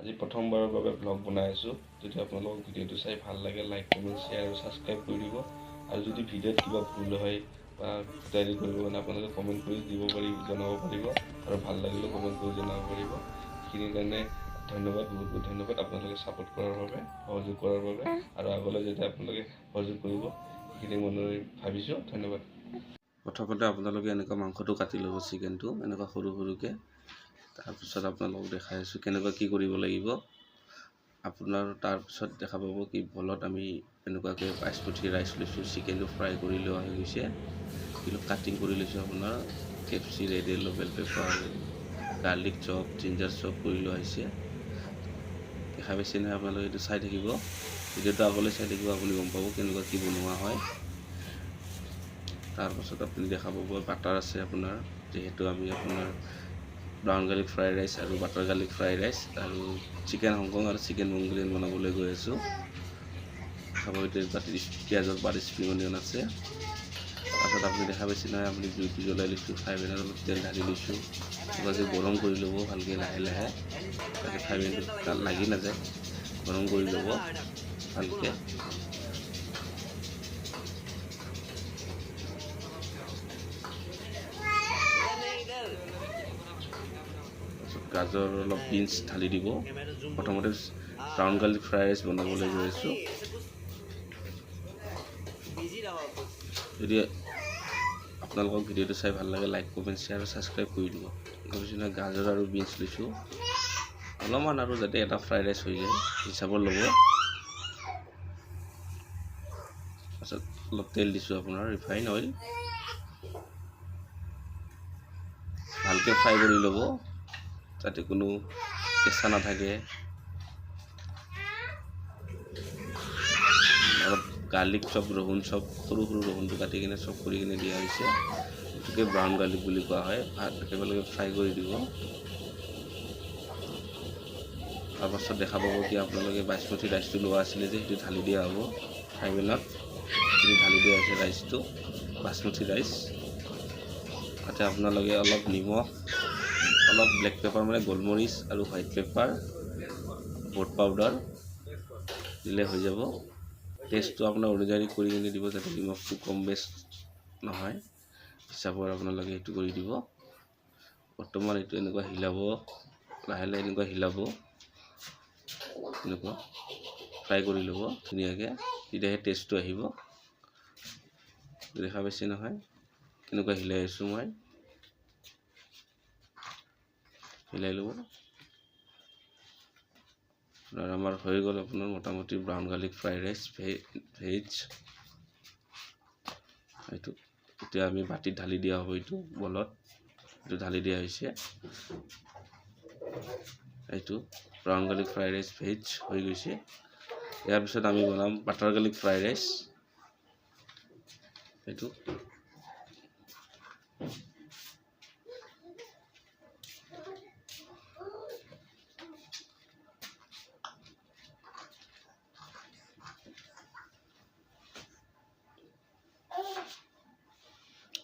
আজি প্ৰথমবাৰৰ বাবে ব্লগ বনাই আছোঁ। যদি আপোনালোকক ভিডিঅ'টো চাই ভাল লাগে লাইক কমেণ্ট শ্বেয়াৰ আৰু ছাবস্ক্ৰাইব কৰি দিব। আৰু যদি ভিডিঅ'ত কিবা ভুল হয় বা ফুটাই কৰিব মানে আপোনালোকে কমেণ্ট কৰি দিব জনাব পাৰিব আৰু ভাল লাগিলেও কমেণ্ট কৰি জনাব পাৰিব। সেইখিনিৰ কাৰণে ধন্যবাদ, বহুত বহুত ধন্যবাদ আপোনালোকে ছাপোৰ্ট কৰাৰ বাবে, সহযোগ কৰাৰ বাবে। আৰু আগলৈ যাতে আপোনালোকে সহযোগ কৰিব সেইখিনি মনেৰে ভাবিছোঁ। ধন্যবাদ। প্ৰথমতে আপোনালোকে এনেকুৱা মাংসটো কাটি ল'ব, চিকেনটো এনেকুৱা সৰু সৰুকৈ। তাৰপিছত আপোনালোকক দেখাই আছোঁ কেনেকুৱা কি কৰিব লাগিব। আপোনাৰ তাৰপিছত দেখা পাব কি বলত আমি এনেকুৱাকৈ বাচমতি ৰাইচ লৈছোঁ, চিকেনটো ফ্ৰাই কৰি লোৱা হৈ গৈছে, কিন্তু কাটিং কৰি লৈছোঁ আপোনাৰ কেপচি, red yellow bell pepper, garlic চপ, জিঞ্জাৰ চপ কৰি লোৱা হৈছে। দেখা পাইছে নহয় আপোনালোকে? এইটো চাই থাকিব, ভিডিঅ'টো আগলৈ চাই থাকিব, আপুনি গম পাব কেনেকুৱা কি বনোৱা হয়। তাৰপাছত আপুনি দেখা পাব বাটাৰ আছে আপোনাৰ, যিহেতু আমি আপোনাৰ ব্ৰাউন গাৰ্লিক ফ্ৰাইড ৰাইচ আৰু বাটাৰ গাৰ্লিক ফ্ৰাইড ৰাইচ আৰু চিকেন হংকং আৰু চিকেন মংগোলিয়ান বনাবলৈ গৈ আছোঁ। খাব পিঁয়াজৰ পাত, স্প্ৰিং অনিয়ন আছে। তাৰপাছত আপুনি দেখা পাইছে নহয়, আপুনি জুইটো জ্বলাই লৈছোঁ, ফ্ৰাই পেনত অলপ তেল ঢালি লৈছোঁ, ভালকৈ গৰম কৰি ল'ব ভালকৈ লাহে লাহে, যাতে ফ্ৰাই পেনটো লাগি নাযায়, গৰম কৰি ল'ব ভালকৈ। গাজৰ অলপ বিনছ ঢালি দিব। প্ৰথমতে ব্ৰাউন গাৰ্লিক ফ্ৰাইড ৰাইচ বনাবলৈ গৈ আছোঁ। যদি আপোনালোকক ভিডিঅ'টো চাই ভাল লাগে লাইক কমেণ্ট শ্বেয়াৰ আৰু ছাবস্ক্ৰাইব কৰি দিব। তাৰপিছত গাজৰ আৰু বিনছ লৈছোঁ অলপমান, আৰু যাতে এটা ফ্ৰাইড ৰাইচ হৈ যায় হিচাপত ল'ব। তাৰপাছত অলপ তেল দিছোঁ আপোনাৰ ৰিফাইন অইল, ভালকৈ ফ্ৰাই কৰি ল'ব যাতে কোনো কেঁচা নাথাকে। অলপ গাৰ্লিক চপ, ৰহুন চপ, সৰু সৰু ৰহুনটো কাটি কিনে চপ কৰি কিনে দিয়া হৈছে, এইটোকে ব্ৰাউন গাৰ্লিক বুলি কোৱা হয়। ভাত একেলগে ফ্ৰাই কৰি দিব। তাৰপাছত দেখা পাব কি আপোনালোকে বাচমতি ৰাইচটো লোৱা আছিলে যে সেইটো ঢালি দিয়া হ'ব ফ্ৰাই পেনত। সেইটো ঢালি দিয়া হৈছে ৰাইচটো, বাচমতি ৰাইচ। তাতে আপোনালোকে অলপ নিমখ, অলপ ব্লেক পেপাৰ মানে গোলমৰিচ আৰু হোৱাইট পেপাৰ, বট পাউডাৰ দিলে হৈ যাব। টেষ্টটো আপোনাৰ অনুযায়ী কৰি কিনে দিব, যাতে নিমখটো কম বেছ নহয় হিচাপত আপোনালোকে সেইটো কৰি দিব। বৰ্তমান এইটো এনেকুৱা হিলাব, লাহে লাহে এনেকুৱা হিলাব, এনেকুৱা ফ্ৰাই কৰি ল'ব ধুনীয়াকৈ, তেতিয়াহে টেষ্টটো আহিব। দেখা পাইছে নহয় কেনেকুৱা হিলাই আছোঁ মই, হিলাই ল'ব। আৰু আমাৰ হৈ গ'ল আপোনাৰ মোটামুটি brown garlic fried rice veg. এইটো এতিয়া আমি বাতিত ঢালি দিয়া হ'ব, এইটো বলত এইটো ঢালি দিয়া হৈছে। এইটো brown garlic fried rice veg হৈ গৈছে। ইয়াৰ পিছত আমি বনাম বাটাৰ গাৰ্লিক ফ্ৰাইড ৰাইচ। এইটো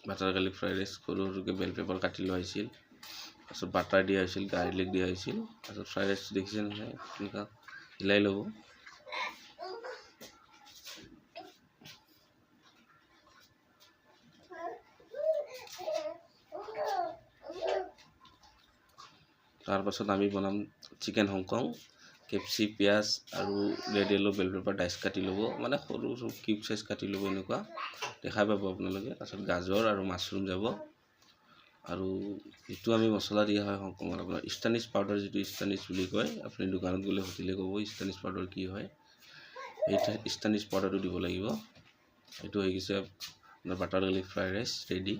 বাটাৰ গাৰ্লিক ফ্ৰাইড ৰাইচ সৰু সৰুকৈ বেল পেপাৰ কাটি লোৱা হৈছিল, তাৰপিছত বাটাৰ দিয়া হৈছিল, গাৰ্লিক দিয়া হৈছিল, তাৰপিছত ফ্ৰাইড ৰাইচটো দেখিছে নহয় এনেকুৱা হিলাই ল'ব। তাৰপাছত আমি বনাম চিকেন হংকং, কেপচি, পিঁয়াজ আৰু red yellow bell pepper dice কাটি ল'ব, মানে সৰু সৰু কিউব চাইজ কাটি ল'ব, এনেকুৱা দেখা পাব আপোনালোকে। তাৰপিছত গাজৰ আৰু মাছৰুম যাব, আৰু যিটো আমি মছলা দিয়া হয় হংকঙত আপোনাৰ ইষ্টাৰ্নিছ পাউডাৰ, যিটো ইষ্টাৰ্নিছ বুলি কয়, আপুনি দোকানত গ'লে সুধিলে ক'ব ইষ্টাৰ্নিছ পাউডাৰ কি হয়। এই ইষ্টাৰ্নিছ পাউডাৰটো দিব লাগিব। এইটো হৈ গৈছে আপোনাৰ butter garlic fried rice ready.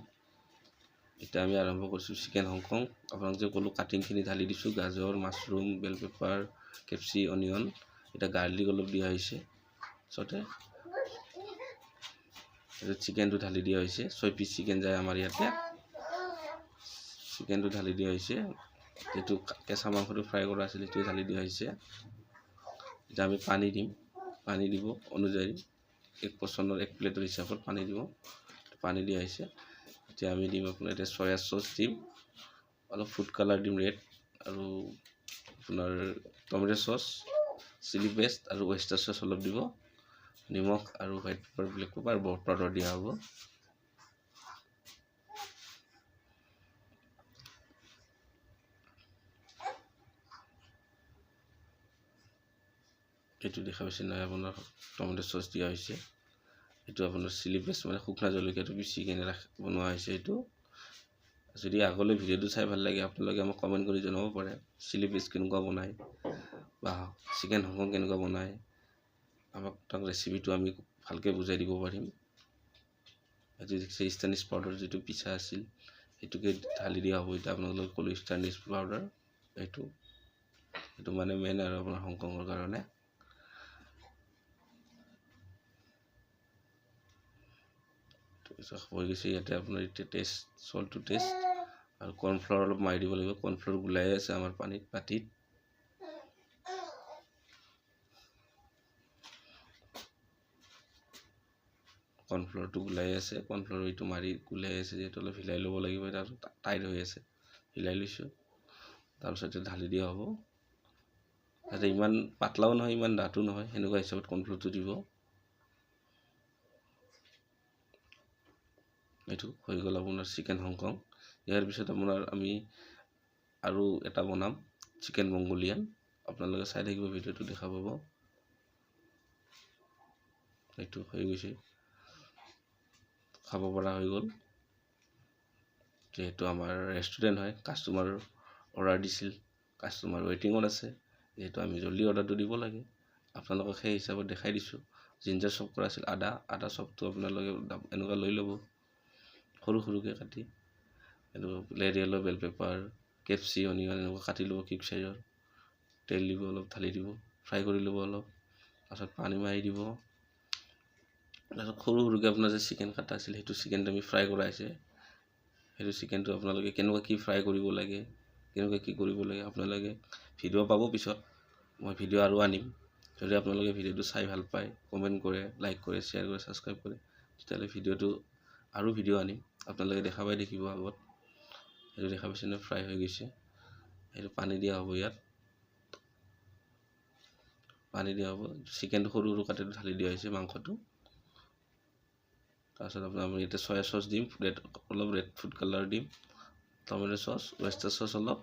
এতিয়া আমি আৰম্ভ কৰিছোঁ চিকেন হংকং। আপোনাক যে ক'লোঁ কাটিংখিনি ঢালি দিছোঁ, গাজৰ, মাছৰুম, বেল পেপাৰ, কেপচি, অনিয়ন, এতিয়া গাৰ্লিক অলপ দিয়া হৈছে। তাৰপিছতে এইটো চিকেনটো ঢালি দিয়া হৈছে, 6 পিচ চিকেন যায় আমাৰ ইয়াতে। চিকেনটো ঢালি দিয়া হৈছে, যিটো কেঁচা মাংসটো ফ্ৰাই কৰা আছিল সেইটোৱে ঢালি দিয়া হৈছে। এতিয়া আমি পানী দিম, পানী দিব অনুযায়ী 1 পৰ্চনৰ 1 প্লেটৰ হিচাপত পানী দিব, পানী দিয়া হৈছে। এতিয়া আমি দিম আপোনাৰ এতিয়া চয়া চচ দিম, অলপ ফুড কালাৰ দিম ৰেড, আৰু আপোনাৰ টমেটো চচ, চিলি পেষ্ট আৰু ৱেষ্টাৰ চচ অলপ দিব, নিমখ আৰু হোৱাইট পেপাৰ, ব্লেক পেপাৰ, বট পাউডাৰ দিয়া হ'ব। এইটো দেখা পাইছে নহয়, আপোনাৰ টমেটো চচ দিয়া হৈছে। এইটো আপোনাৰ চিলি পেষ্ট মানে শুকনা জলকীয়াটো পিচি কিনে বনোৱা হৈছে। এইটো যদি আগলৈ ভিডিঅ'টো চাই ভাল লাগে আপোনালোকে আমাক কমেণ্ট কৰি জনাব পাৰে, চিলি পেষ্ট কেনেকুৱা বনায় বা চিকেন হংকং কেনেকুৱা বনায়, আমাক তাক ৰেচিপিটো আমি ভালকৈ বুজাই দিব পাৰিম। এইটো ষ্টাৰ্নিছ পাউডাৰ যিটো পিঠা আছিল সেইটোকে ঢালি দিয়া হ'ব। এতিয়া আপোনালোকে ক'লো ষ্টাৰ্নিছ পাউডাৰ, এইটো মানে মেইন আৰু আপোনাৰ হংকঙৰ কাৰণে। হৈ গৈছে। ইয়াতে আপোনাৰ এতিয়া চল্টটো টেষ্ট আৰু কৰ্ণফ্লাৱাৰ অলপ মাৰি দিব লাগিব। কৰ্ণফ্লাৱাৰ গোলাই আছে আমাৰ বাতিত। কৰ্ণফ্লাৱাৰটো গোলাই আছে, কৰ্ণফ্লাৱাৰ এইটো মাৰি গোলাই আছে, যিহেতু অলপ হিলাই ল'ব লাগিব। এটা টাইট হৈ আছে, হিলাই লৈছোঁ। তাৰপিছতে ঢালি দিয়া হ'ব। যাতে ইমান পাতলাও নহয় ইমান ডাঠো নহয়, সেনেকুৱা হিচাপত কৰ্ণফ্লাৱাৰটো দিব। এইটো হৈ গ'ল আপোনাৰ চিকেন হংকং। ইয়াৰ পিছত আপোনাৰ আমি আৰু এটা বনাম চিকেন মংগোলিয়ান। আপোনালোকে চাই থাকিব, ভিডিঅ'টো দেখা পাব। এইটো হৈ গৈছে, খাব পৰা হৈ গ'ল। যিহেতু আমাৰ ৰেষ্টুৰেণ্ট হয়, কাষ্টমাৰ অৰ্ডাৰ দিছিল, কাষ্টমাৰ ৱেইটিঙত আছে, যিহেতু আমি জল্দি অৰ্ডাৰটো দিব লাগে। আপোনালোকক সেই হিচাপত দেখাই দিছোঁ। জিঞ্জাৰ চপ কৰা আছিল, আদা চপটো আপোনালোকে এনেকুৱা লৈ ল'ব, সৰু সৰুকৈ কাটি। এইটো লেৰিয়েলৰ বেল পেপাৰ, কেপচি, অনিয়ন এনেকুৱা কাটি ল'ব কিউব চাইজৰ। তেল দিব, অলপ ঢালি দিব, ফ্ৰাই কৰি ল'ব অলপ। তাৰপিছত পানী মাৰি দিব। তাৰপিছত সৰু সৰুকৈ আপোনাৰ যে চিকেন কাটা আছিল, সেইটো চিকেনটো আমি ফ্ৰাই কৰা হৈছে। সেইটো চিকেনটো আপোনালোকে কেনেকুৱা কি ফ্ৰাই কৰিব লাগে, কেনেকুৱা কি কৰিব লাগে আপোনালোকে ভিডিঅ' পাব পিছত। মই ভিডিঅ' আৰু আনিম। যদি আপোনালোকে ভিডিঅ'টো চাই ভাল পায়, কমেণ্ট কৰে, লাইক কৰে, শ্বেয়াৰ কৰে, ছাবস্ক্ৰাইব কৰে, তেতিয়াহ'লে ভিডিঅ'টো আৰু ভিডিঅ' আনিম। আপোনালোকে দেখিব আগত। সেইটো দেখা পাইছে নে, ফ্ৰাই হৈ গৈছে। সেইটো পানী দিয়া হ'ব। ইয়াত পানী দিয়া হ'ব। চিকেনটো সৰু সৰু কাটিটো ঢালি দিয়া হৈছে, মাংসটো। তাৰপিছত আমি ইয়াতে চয়া চচ দিম, অলপ ৰেড ফুড কালাৰ দিম, টমেটো চচ, ৱেষ্টাৰ চচ অলপ,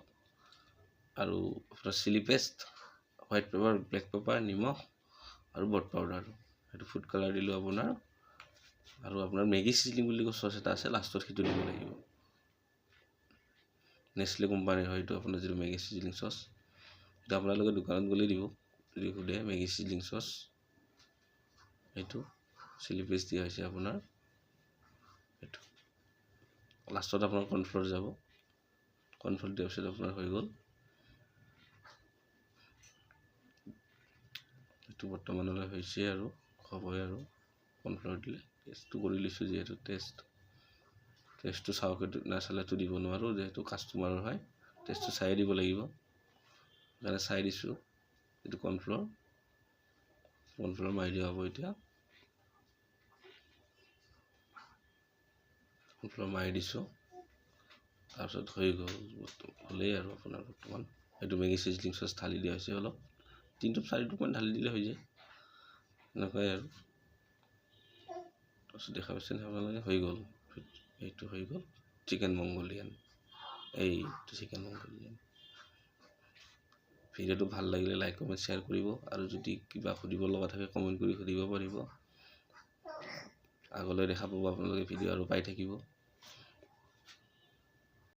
আৰু আপোনাৰ chilli paste, white pepper, black pepper, নিমখ আৰু বট পাউডাৰ। সেইটো ফুড কালাৰ দিলোঁ আপোনাৰ। আৰু আপোনাৰ মেগী চিজলিং বুলি চচ এটা আছে, লাষ্টত সেইটো দিব লাগিব। নেচলে কোম্পানীৰ হয় এইটো, আপোনাৰ যিটো মেগী চিজলিং চচ। সেইটো আপোনালোকে দোকানত গ'লে দিব, যদি সোধে মেগী চিজলিং চচ। এইটো চিলি পেষ্ট দিয়া হৈছে আপোনাৰ। এইটো লাষ্টত আপোনাৰ কৰ্ণফ্লাৱাৰ যাব। কৰ্ণফ্লাৱাৰ দিয়াৰ পিছত আপোনাৰ হৈ গ'ল। এইটো বৰ্তমানলৈ হৈছে আৰু হ'বই আৰু কৰ্ণফ্লাৱাৰ দিলে। টেষ্টটো কৰি লৈছোঁ, যিহেতু টেষ্টটো চাওঁকে নাচালেতো দিব নোৱাৰোঁ, যিহেতু কাষ্টমাৰৰ হয়। টেষ্টটো চাই দিব লাগিব, সেইকাৰণে চাই দিছোঁ। এইটো কৰ্ণফ্লাৱাৰ মাৰি দিয়া হ'ব। এতিয়া কৰ্ণফ্লাৱাৰ মাৰি দিছোঁ। তাৰপিছত হৈ গ'ল, হ'লেই আৰু আপোনাৰ বৰ্তমান। এইটো মেগী চিজলিং চচ ঢালি দিয়া হৈছে অলপ, 3-4 ঢালি দিলে হৈ যায়, এনেকুৱাই আৰু। তাৰপিছত দেখা পাইছেনে আপোনালোকে, হৈ গ'ল। এইটো হৈ গ'ল চিকেন মংগোলিয়ান। এইটো চিকেন মংগোলিয়ান। ভিডিঅ'টো ভাল লাগিলে লাইক, কমেণ্ট, শ্বেয়াৰ কৰিব। আৰু যদি কিবা সুধিব লগা থাকে কমেণ্ট কৰি সুধিব পাৰিব। আগলৈ দেখা পাব আপোনালোকে ভিডিঅ' আৰু পাই থাকিব।